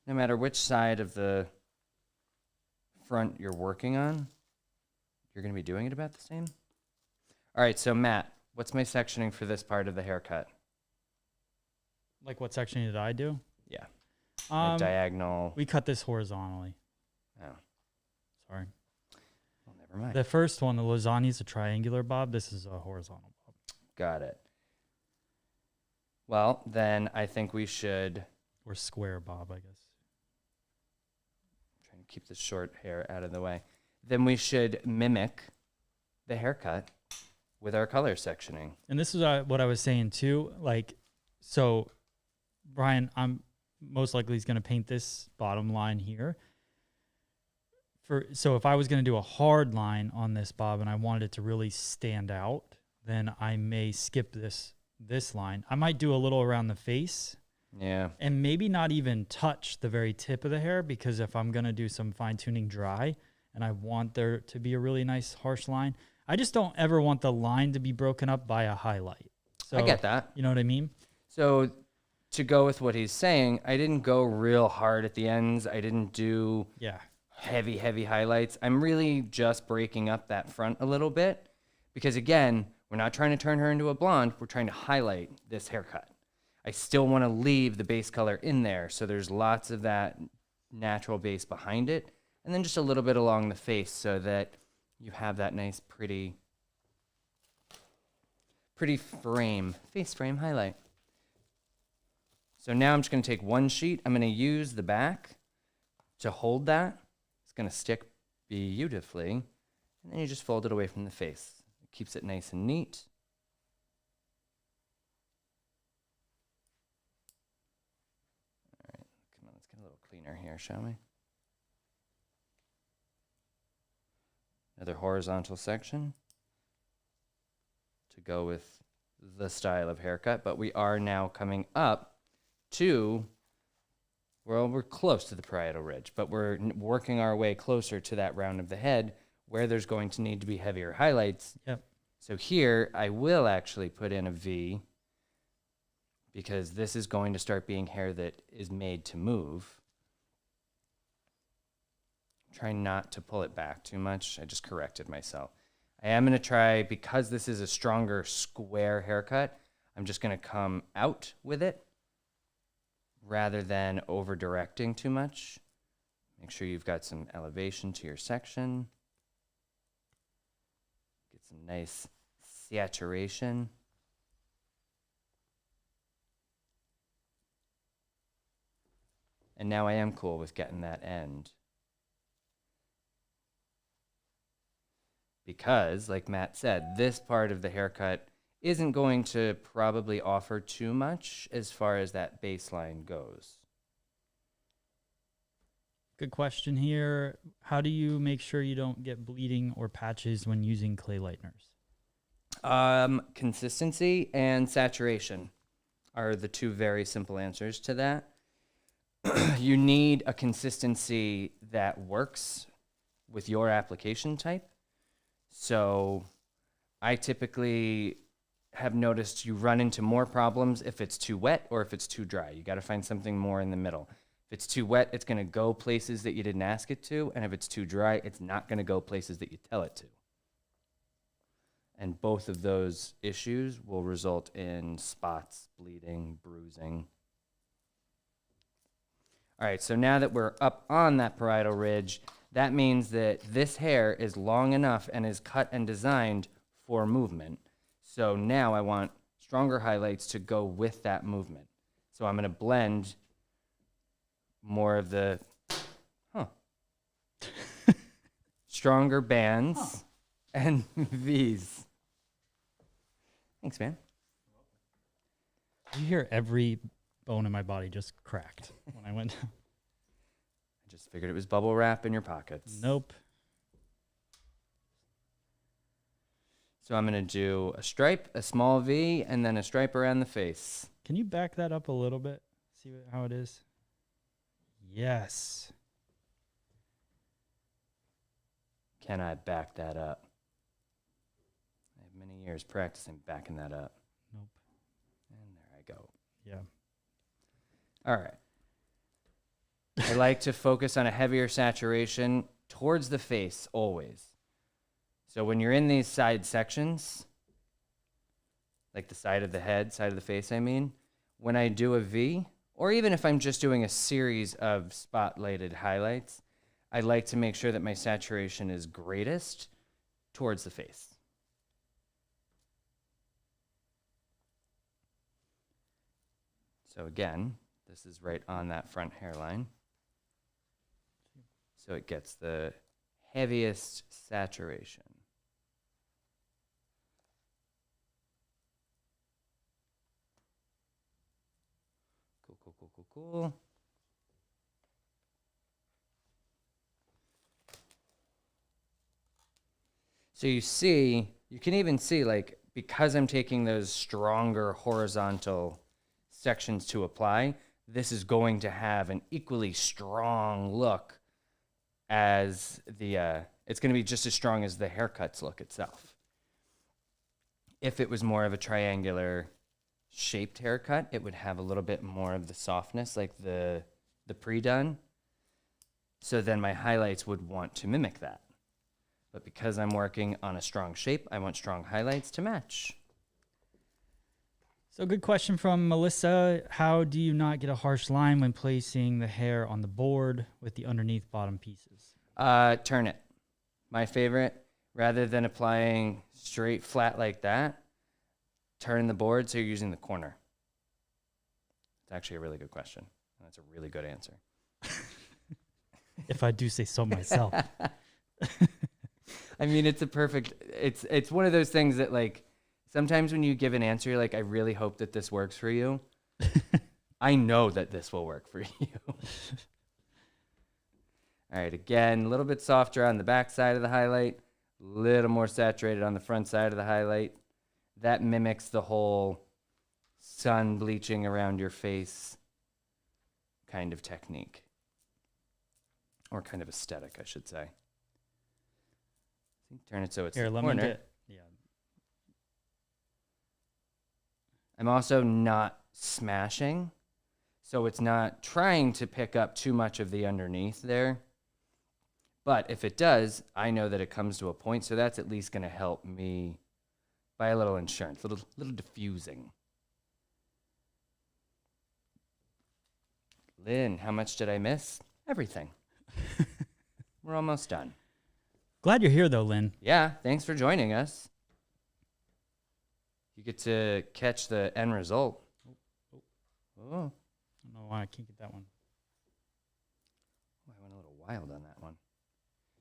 no matter which side of the front you're working on, you're going to be doing it about the same. All right, so Matt, what's my sectioning for this part of the haircut?
Like what section did I do?
Yeah. Like diagonal.
We cut this horizontally.
Oh.
Sorry.
Well, never mind.
The first one, the lasagna, is a triangular bob. This is a horizontal bob.
Got it. Well, then I think we should...
Or square bob, I guess.
Trying to keep the short hair out of the way. Then we should mimic the haircut with our color sectioning.
And this is what I was saying too. Like, so Brian, I'm most likely going to paint this bottom line here. So if I was going to do a hard line on this bob and I wanted it to really stand out, then I may skip this line. I might do a little around the face.
Yeah.
And maybe not even touch the very tip of the hair, because if I'm going to do some fine tuning dry and I want there to be a really nice harsh line, I just don't ever want the line to be broken up by a highlight. So,
I get that.
You know what I mean?
So to go with what he's saying, I didn't go real hard at the ends. I didn't do heavy highlights. I'm really just breaking up that front a little bit because, again, we're not trying to turn her into a blonde. We're trying to highlight this haircut. I still want to leave the base color in there, so there's lots of that natural base behind it, and then just a little bit along the face so that you have that nice, pretty face frame highlight. So now I'm just going to take one sheet. I'm going to use the back to hold that. It's going to stick beautifully. And then you just fold it away from the face. It keeps it nice and neat. All right, come on, let's get a little cleaner here, shall we? Another horizontal section to go with the style of haircut, but we are now coming up to, well, we're close to the parietal ridge, but we're working our way closer to that round of the head where there's going to need to be heavier highlights.
Yep.
So here I will actually put in a V because this is going to start being hair that is made to move. Try not to pull it back too much. I just corrected myself. I am going to try, because this is a stronger square haircut, I'm just going to come out with it rather than over directing too much. Make sure you've got some elevation to your section. Get some nice saturation. And now I am cool with getting that end. Because, like Matt said, this part of the haircut isn't going to probably offer too much as far as that baseline goes.
Good question here. How do you make sure you don't get bleeding or patches when using clay lighteners?
Consistency and saturation are the two very simple answers to that. You need a consistency that works with your application type. So I typically have noticed you run into more problems if it's too wet or if it's too dry. You got to find something more in the middle. If it's too wet, it's going to go places that you didn't ask it to. And if it's too dry, it's not going to go places that you tell it to. And both of those issues will result in spots, bleeding, bruising. All right, so now that we're up on that parietal ridge, that means that this hair is long enough and is cut and designed for movement. So now I want stronger highlights to go with that movement. So I'm going to blend more of the stronger bands and V's. Thanks, man.
You hear every bone in my body just cracked when I went down.
I just figured it was bubble wrap in your pockets.
Nope.
So I'm going to do a stripe, a small V, and then a stripe around the face.
Can you back that up a little bit? See how it is? Yes.
Can I back that up? I have many years practicing backing that up.
Nope.
And there I go.
Yeah.
All right. I like to focus on a heavier saturation towards the face always. So when you're in these side sections, like the side of the head, side of the face, I mean, when I do a V, or even if I'm just doing a series of spotlighted highlights, I like to make sure that my saturation is greatest towards the face. So again, this is right on that front hairline. So it gets the heaviest saturation. Cool. So you can even see, like, because I'm taking those stronger horizontal sections to apply, this is going to have an equally strong look as it's going to be just as strong as the haircut's look itself. If it was more of a triangular shaped haircut, it would have a little bit more of the softness, like the pre-done. So then my highlights would want to mimic that. But because I'm working on a strong shape, I want strong highlights to match.
So good question from Melissa. How do you not get a harsh line when placing the hair on the board with the underneath bottom pieces?
Turn it. My favorite, rather than applying straight flat like that, turn the board so you're using the corner. It's actually a really good question. And that's a really good answer.
If I do say so myself.
I mean, it's one of those things that, like, sometimes when you give an answer, you're like, I really hope that this works for you. I know that this will work for you. All right, again, a little bit softer on the back side of the highlight, a little more saturated on the front side of the highlight. That mimics the whole sun bleaching around your face kind of technique, or kind of aesthetic, I should say. Turn it so it's
Here,
the
let
corner.
me get. Yeah.
I'm also not smashing, so it's not trying to pick up too much of the underneath there. But if it does, I know that it comes to a point, so that's at least going to help me buy a little insurance, little diffusing. Lynn, how much did I miss? Everything. We're almost done.
Glad you're here, though, Lynn.
Yeah, thanks for joining us. You get to catch the end result. Oh.
I don't know why I can't get that one.
I went a little wild on that one.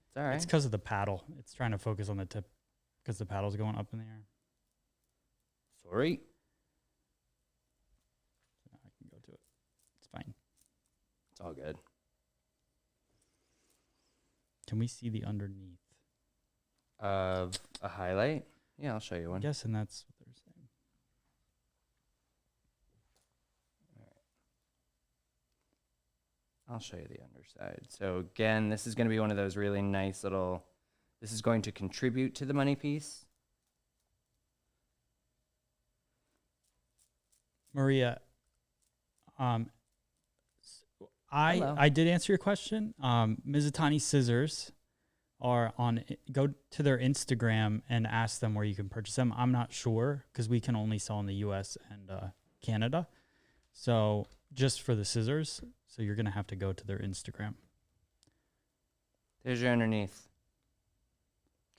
It's all right.
It's because of the paddle. It's trying to focus on the tip because the paddle's going up in the air.
Sorry.
I can go to it. It's fine.
It's all good.
Can we see the underneath?
Of a highlight? Yeah, I'll show you one.
I'm guessing that's what they're saying.
I'll show you the underside. So again, this is going to be one of those really nice little, this is going to contribute to the money piece.
Maria, I did answer your question. Mizutani Scissors are on, go to their Instagram and ask them where you can purchase them. I'm not sure because we can only sell in the US and Canada. So just for the scissors. So you're going to have to go to their Instagram.
There's your underneath.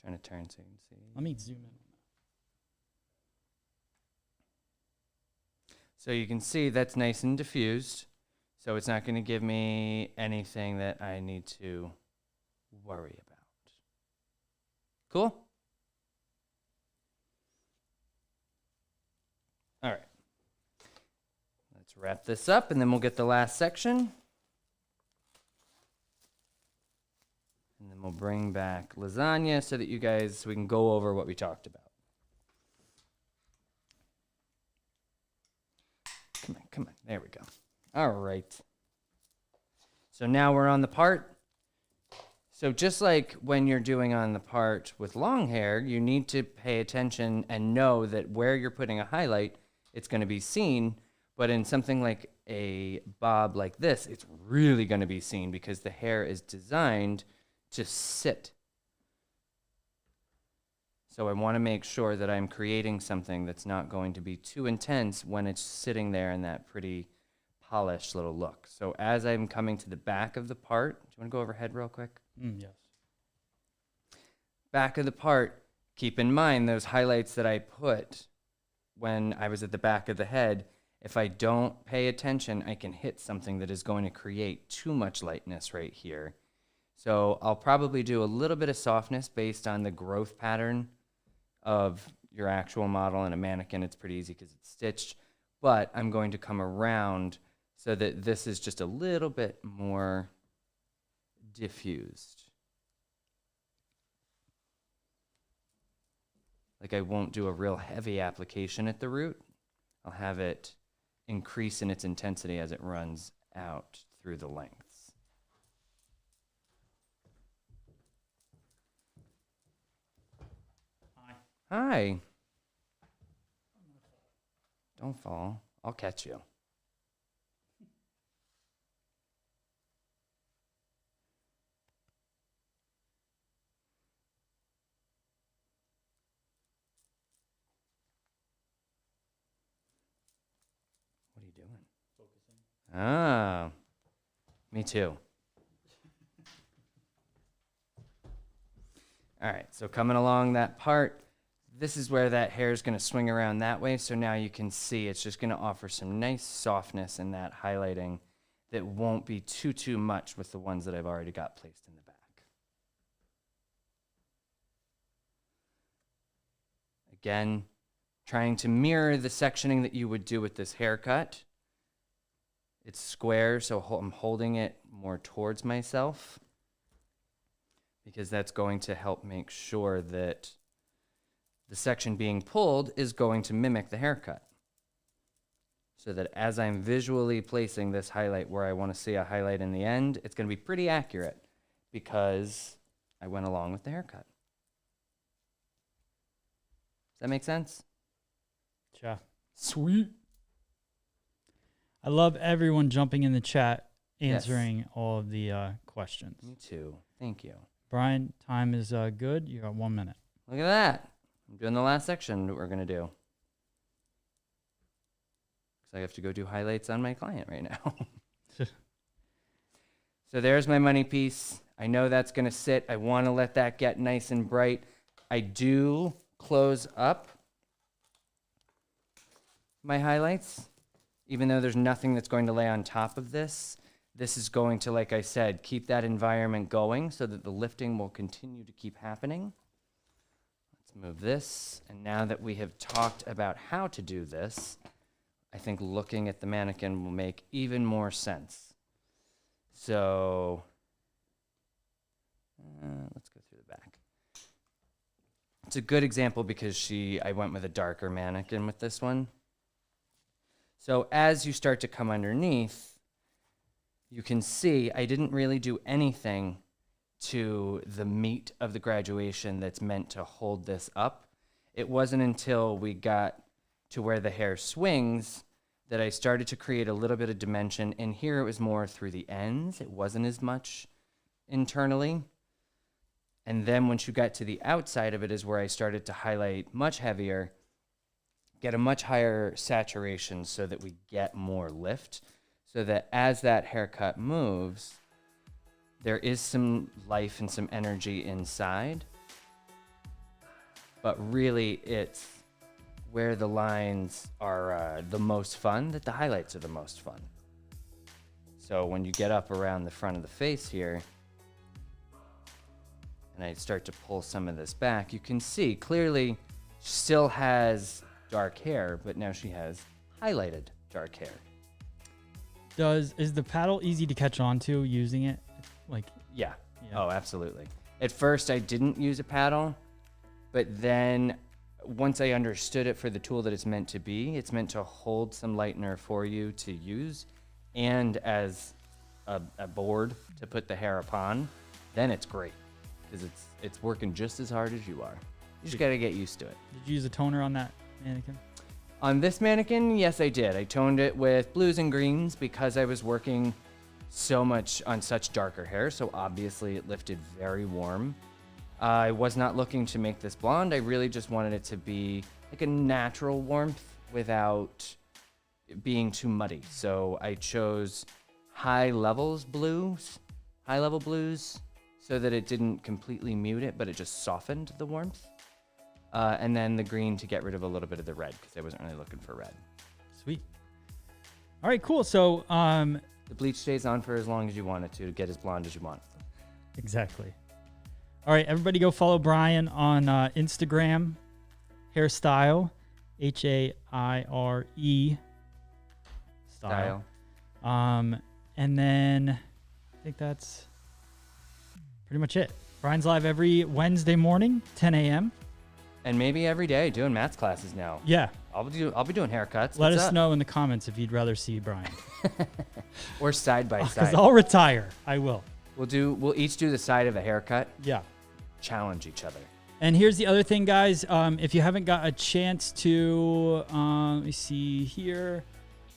Trying to turn so you can see.
Let me zoom in.
So you can see that's nice and diffused. So it's not going to give me anything that I need to worry about. Cool? All right. Let's wrap this up and then we'll get the last section. And then we'll bring back lasagna so that we can go over what we talked about. Come on. There we go. All right. So now we're on the part. So just like when you're doing on the part with long hair, you need to pay attention and know that where you're putting a highlight, it's going to be seen. But in something like a bob like this, it's really going to be seen because the hair is designed to sit. So I want to make sure that I'm creating something that's not going to be too intense when it's sitting there in that pretty polished little look. So as I'm coming to the back of the part, do you want to go overhead real quick?
Yes.
Back of the part, keep in mind those highlights that I put when I was at the back of the head. If I don't pay attention, I can hit something that is going to create too much lightness right here. So I'll probably do a little bit of softness based on the growth pattern of your actual model. In a mannequin, it's pretty easy because it's stitched, but I'm going to come around so that this is just a little bit more diffused. Like I won't do a real heavy application at the root. I'll have it increase in its intensity as it runs out through the lengths. Hi. Don't fall. I'll catch you. What are you doing?
Focusing.
Ah, me too. All right, so coming along that part, this is where that hair is going to swing around that way. So now you can see it's just going to offer some nice softness in that highlighting that won't be too much with the ones that I've already got placed in the back. Again, trying to mirror the sectioning that you would do with this haircut. It's square, so I'm holding it more towards myself because that's going to help make sure that the section being pulled is going to mimic the haircut. So that as I'm visually placing this highlight where I want to see a highlight in the end, it's going to be pretty accurate because I went along with the haircut. Does that make sense?
Yeah.
Sweet.
I love everyone jumping in the chat, answering all of the questions.
Me too. Thank you.
Brian, time is good. You got 1 minute.
Look at that. I'm doing the last section that we're going to do. Because I have to go do highlights on my client right now. So there's my money piece. I know that's going to sit. I want to let that get nice and bright. I do close up my highlights. Even though there's nothing that's going to lay on top of this, this is going to, like I said, keep that environment going so that the lifting will continue to keep happening. Let's move this. And now that we have talked about how to do this, I think looking at the mannequin will make even more sense. So let's go through the back. It's a good example because I went with a darker mannequin with this one. So as you start to come underneath, you can see I didn't really do anything to the meat of the graduation that's meant to hold this up. It wasn't until we got to where the hair swings that I started to create a little bit of dimension. And here it was more through the ends. It wasn't as much internally. And then once you got to the outside of it is where I started to highlight much heavier, get a much higher saturation so that we get more lift, so that as that haircut moves, there is some life and some energy inside. But really, it's where the lines are the most fun that the highlights are the most fun. So when you get up around the front of the face here, and I start to pull some of this back, you can see clearly she still has dark hair, but now she has highlighted dark hair.
Is the paddle easy to catch on to using it? Like,
Yeah.
Yeah.
Oh, absolutely. At first, I didn't use a paddle, but then once I understood it for the tool that it's meant to be, it's meant to hold some lightener for you to use and as a board to put the hair upon, then it's great because it's working just as hard as you are. You just got to get used to it.
Did you use a toner on that mannequin?
On this mannequin, yes, I did. I toned it with blues and greens because I was working so much on such darker hair, so obviously it lifted very warm. I was not looking to make this blonde. I really just wanted it to be like a natural warmth without being too muddy. So I chose high-level blues, so that it didn't completely mute it, but it just softened the warmth. And then the green to get rid of a little bit of the red because I wasn't really looking for red.
Sweet. All right, cool. So,
The bleach stays on for as long as you want it to get as blonde as you want.
exactly. All right, everybody go follow Brian on Instagram, hairstyle, HAIRE style. And then I think that's pretty much it. Brian's live every Wednesday morning, 10 a.m.
And maybe every day doing Matt's classes now.
Yeah.
I'll be doing haircuts.
Let
What's
us
up?
know in the comments if you'd rather see Brian.
Or side by
Because
side.
I'll retire. I will.
We'll each do the side of a haircut.
Yeah.
Challenge each other.
And here's the other thing, guys. If you haven't got a chance to, let me see here.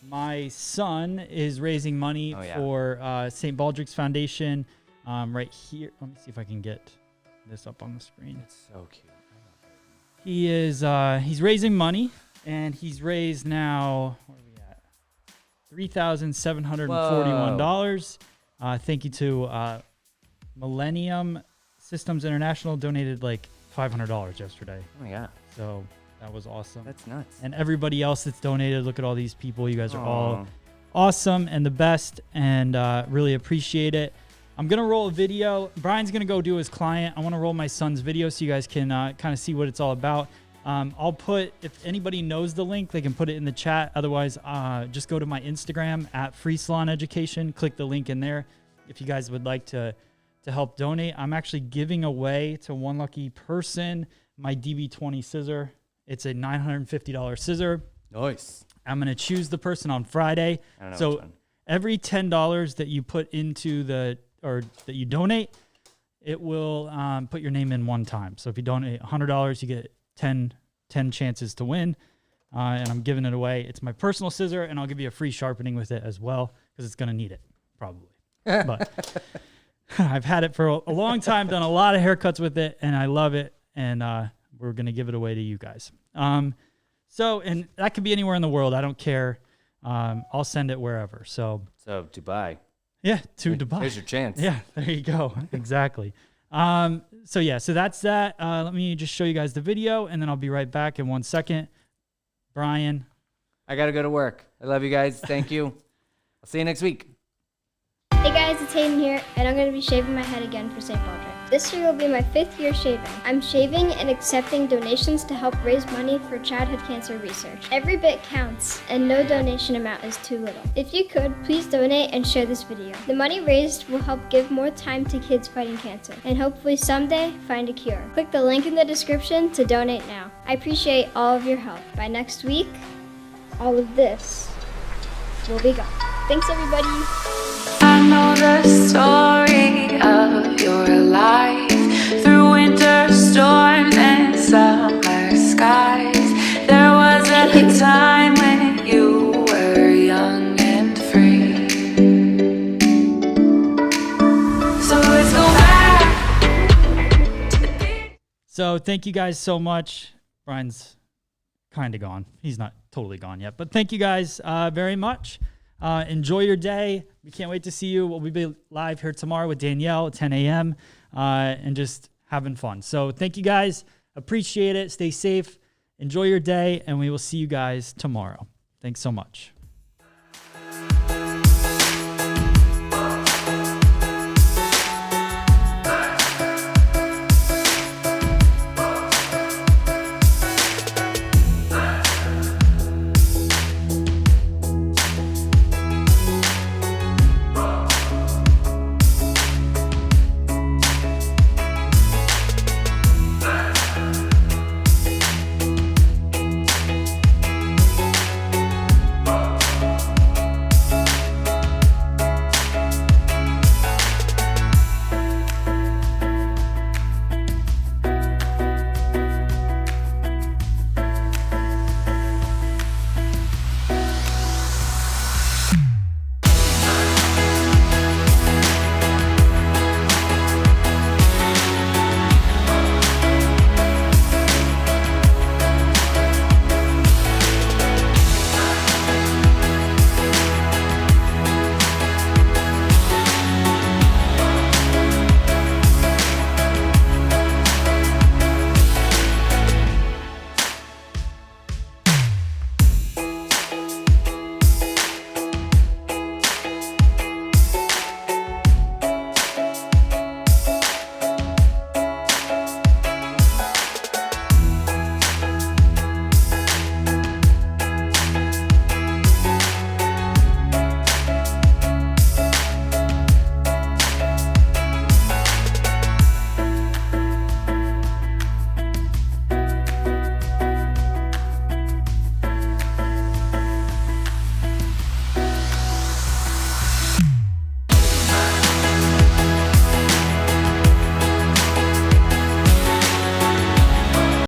My son is raising money for St. Baldrick's Foundation right here. Let me see if I can get this up on the screen.
It's so cute.
He is he's raising money, and he's raised now, where are we at? $3,741. Thank you to Millennium Systems International, donated like $500 yesterday.
Oh my God.
So that was awesome.
That's nuts.
And everybody else that's donated, look at all these people. You guys are all awesome and the best, and really appreciate it. I'm going to roll a video. Brian's going to go do his client. I want to roll my son's video so you guys can kind of see what it's all about. I'll put, if anybody knows the link, they can put it in the chat. Otherwise, just go to my Instagram at Free Salon Education. Click the link in there if you guys would like to help donate. I'm actually giving away to one lucky person my DB20 scissor. It's a $950 scissor.
Nice.
I'm going to choose the person on Friday.
I don't know
So
which one.
every $10 that you put into or that you donate, it will put your name in one time. So if you donate $100, you get 10 chances to win. And I'm giving it away. It's my personal scissor, and I'll give you a free sharpening with it as well because it's going to need it, probably. But I've had it for a long time, done a lot of haircuts with it, and I love it. And we're going to give it away to you guys. So, and that could be anywhere in the world. I don't care. I'll send it wherever. So
Dubai.
Yeah, to Dubai.
There's your chance.
Yeah, there you go. Exactly. So that's that. Let me just show you guys the video, and then I'll be right back in 1 second. Brian.
I got to go to work. I love you guys. Thank you. I'll see you next week.
Hey guys, it's Hayden here, and I'm going to be shaving my head again for St. Baldrick. This year will be my 5th year shaving. I'm shaving and accepting donations to help raise money for childhood cancer research. Every bit counts, and no donation amount is too little. If you could, please donate and share this video. The money raised will help give more time to kids fighting cancer, and hopefully someday find a cure. Click the link in the description to donate now. I appreciate all of your help. By next week, all of this will be gone. Thanks everybody.
I know the story of your life, through winter storms and summer skies. There was a time when you were young and free. So let's go back to the beat.
So thank you guys so much. Brian's kind of gone. He's not totally gone yet, but thank you guys very much. Enjoy your day. We can't wait to see you. We'll be live here tomorrow with Danielle at 10 a.m. And just having fun. So thank you guys. Appreciate it. Stay safe. Enjoy your day. And we will see you guys tomorrow. Thanks so much.